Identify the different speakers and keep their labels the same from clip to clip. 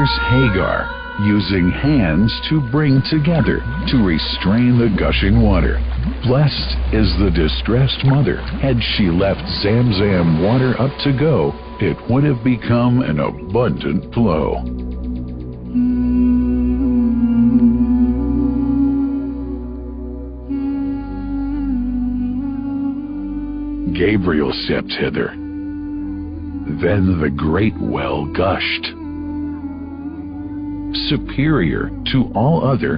Speaker 1: Here's Hagar, using hands to bring together to restrain the gushing water. Blessed is the distressed mother. Had she left Zam Zam water up to go, it would have become an abundant flow. Gabriel stepped hither. Then the great well gushed. Superior to all other,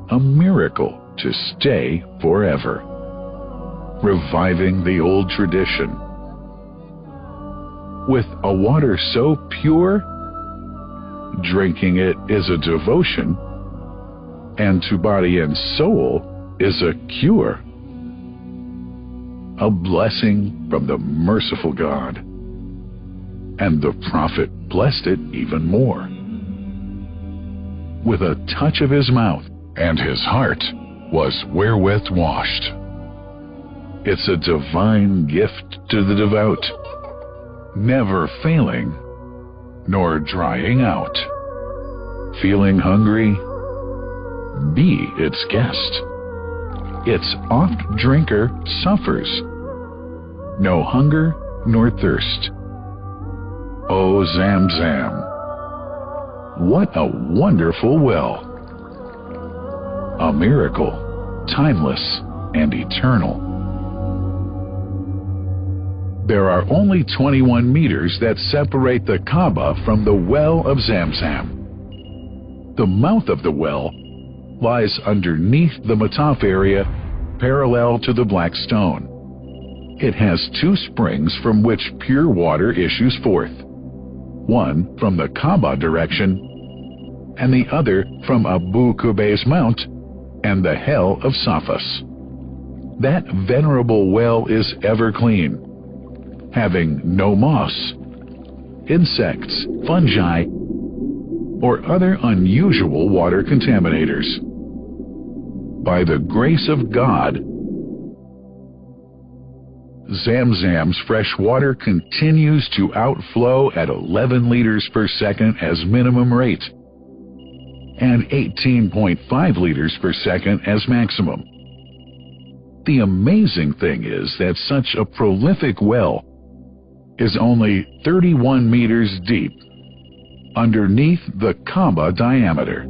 Speaker 1: a miracle to stay forever, reviving the old tradition. With a water so pure, drinking it is a devotion, and to body and soul is a cure. A blessing from the merciful God. And the prophet blessed it even more. With a touch of his mouth, and his heart was wherewith washed. It's a divine gift to the devout, never failing, nor drying out. Feeling hungry? Be its guest. Its oft-drinker suffers, no hunger nor thirst. Oh, Zam Zam, what a wonderful well! A miracle, timeless and eternal. There are only 21 meters that separate the Kaaba from the Well of Zam Zam. The mouth of the well lies underneath the Mataf area, parallel to the Black Stone. It has two springs from which pure water issues forth, one from the Kaaba direction, and the other from Abu Qubay's Mount and the Hell of Safas. That venerable well is ever clean, having no moss, insects, fungi, or other unusual water contaminators. By the grace of God, Zam Zam's fresh water continues to outflow at 11 liters per second as minimum rate, and 18.5 liters per second as maximum. The amazing thing is that such a prolific well is only 31 meters deep, underneath the Kaaba diameter.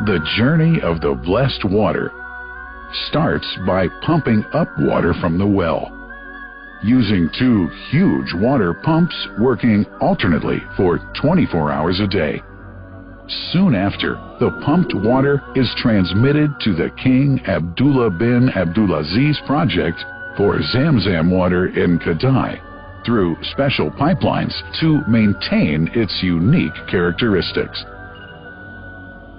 Speaker 1: The journey of the blessed water starts by pumping up water from the well, using two huge water pumps working alternately for 24 hours a day. Soon after, the pumped water is transmitted to the King Abdullah bin Abdulaziz project for Zam Zam water in Kadai through special pipelines to maintain its unique characteristics.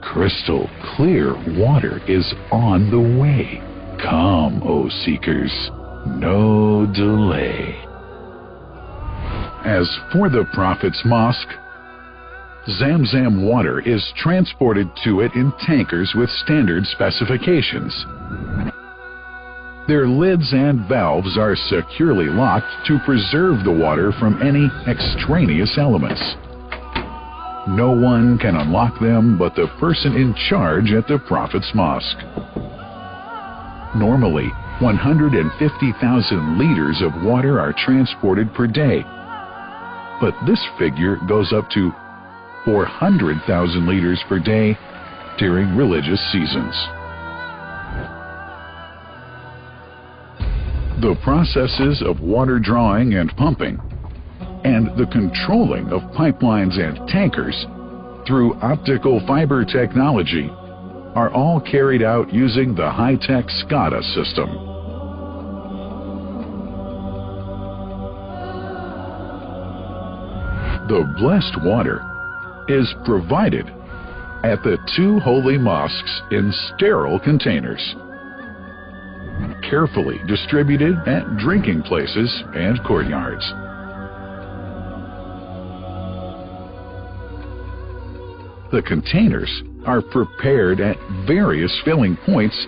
Speaker 1: Crystal clear water is on the way. Come, O seekers, no delay. As for the Prophet's Mosque, Zam Zam water is transported to it in tankers with standard specifications. Their lids and valves are securely locked to preserve the water from any extraneous elements. No one can unlock them but the person in charge at the Prophet's Mosque. Normally, 150,000 liters of water are transported per day, but this figure goes up to 400,000 liters per day during religious seasons. The processes of water drawing and pumping, and the controlling of pipelines and tankers through optical fiber technology are all carried out using the high-tech SCADA system. The blessed water is provided at the two holy mosques in sterile containers, carefully distributed at drinking places and courtyards. The containers are prepared at various filling points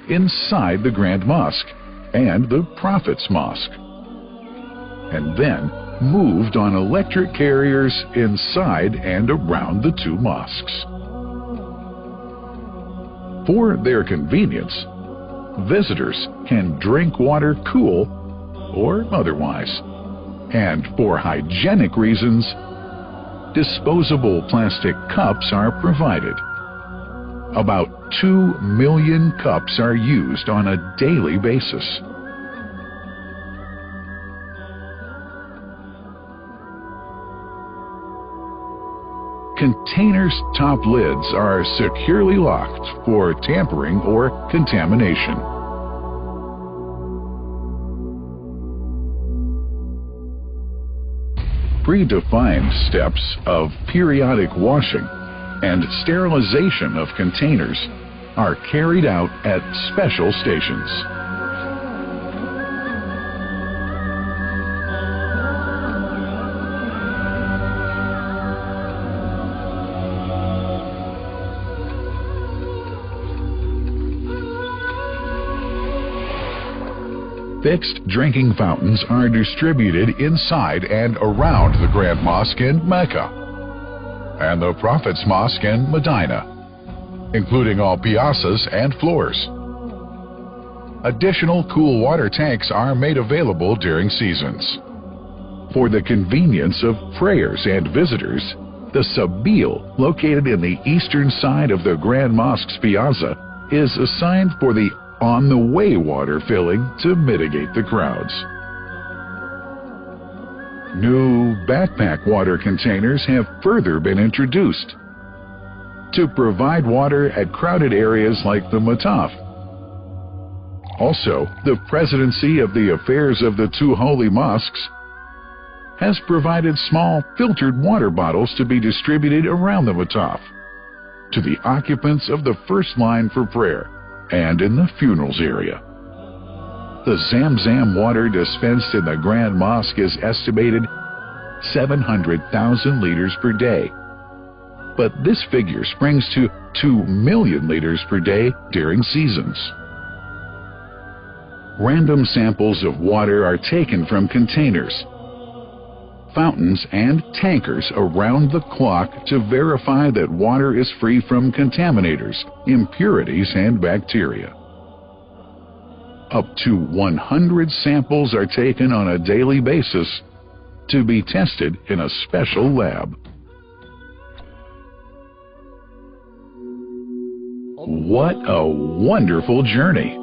Speaker 1: inside the Grand Mosque and the Prophet's Mosque, and then moved on electric carriers inside and around the two mosques. For their convenience, visitors can drink water cool or otherwise. And for hygienic reasons, disposable plastic cups are provided. About 2 million cups are used on a daily basis. Containers' top lids are securely locked for tampering or contamination. Predefined steps of periodic washing and sterilization of containers are carried out at special stations. Fixed drinking fountains are distributed inside and around the Grand Mosque in Mecca and the Prophet's Mosque in Medina, including all piazzas and floors. Additional cool water tanks are made available during seasons. For the convenience of prayers and visitors, the Sabil, located in the eastern side of the Grand Mosque's piazza, is assigned for the on-the-way water filling to mitigate the crowds. New backpack water containers have further been introduced to provide water at crowded areas like the Mataf. Also, the Presidency of the Affairs of the Two Holy Mosques has provided small filtered water bottles to be distributed around the Mataf to the occupants of the first line for prayer and in the funerals area. The Zam Zam water dispensed in the Grand Mosque is estimated 700,000 liters per day, but this figure springs to 2 million liters per day during seasons. Random samples of water are taken from containers, fountains, and tankers around the clock to verify that water is free from contaminators, impurities, and bacteria. Up to 100 samples are taken on a daily basis to be tested in a special lab. What a wonderful journey!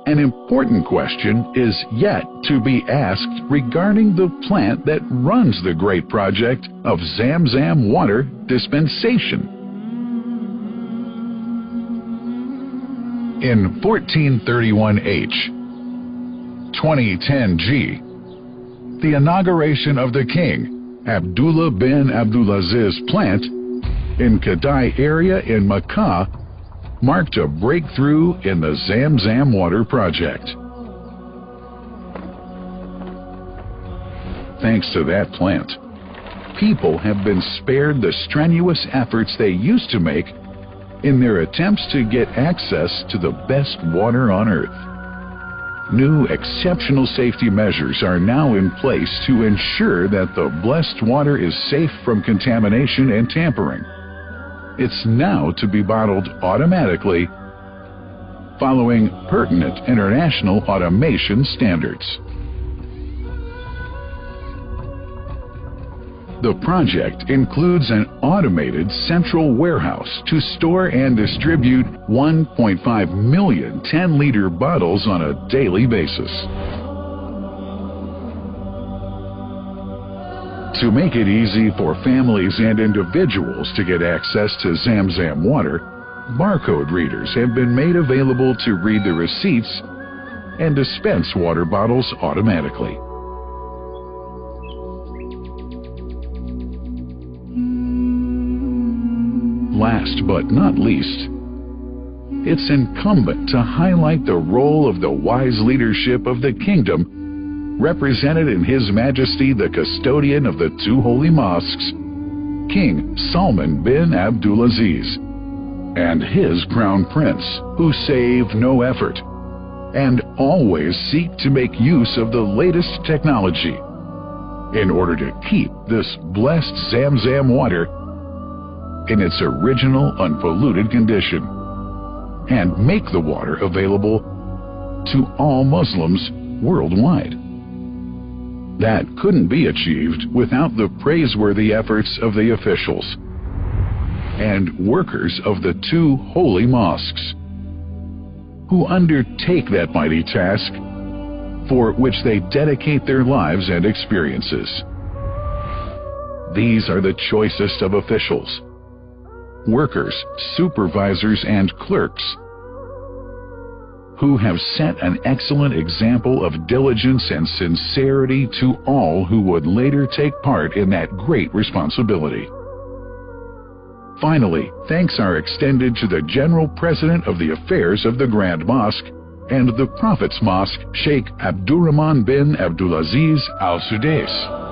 Speaker 1: An important question is yet to be asked regarding the plant that runs the great project of Zam Zam water dispensation. In 1431H, 2010G, the inauguration of the King Abdullah bin Abdulaziz plant in Kadai area in Makkah marked a breakthrough in the Zam Zam water project. Thanks to that plant, people have been spared the strenuous efforts they used to make in their attempts to get access to the best water on earth. New exceptional safety measures are now in place to ensure that the blessed water is safe from contamination and tampering. It's now to be bottled automatically following pertinent international automation standards. The project includes an automated central warehouse to store and distribute 1.5 million 10-liter bottles on a daily basis. To make it easy for families and individuals to get access to Zam Zam water, barcode readers have been made available to read the receipts and dispense water bottles automatically. Last but not least, it's incumbent to highlight the role of the wise leadership of the kingdom represented in His Majesty the custodian of the two holy mosques, King Salman bin Abdulaziz, and his crown prince, who save no effort and always seek to make use of the latest technology in order to keep this blessed Zam Zam water in its original unpolluted condition and make the water available to all Muslims worldwide. That couldn't be achieved without the praiseworthy efforts of the officials and workers of the two holy mosques, who undertake that mighty task for which they dedicate their lives and experiences. These are the choicest of officials, workers, supervisors, and clerks, who have set an excellent example of diligence and sincerity to all who would later take part in that great responsibility. Finally, thanks are extended to the General President of the Affairs of the Grand Mosque and the Prophet's Mosque, Sheikh Abdurrahman bin Abdulaziz Al Sudais.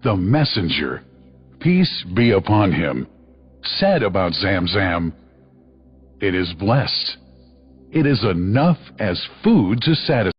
Speaker 1: The Messenger, peace be upon him, said about Zam Zam, "It is blessed. It is enough as food to satisfy."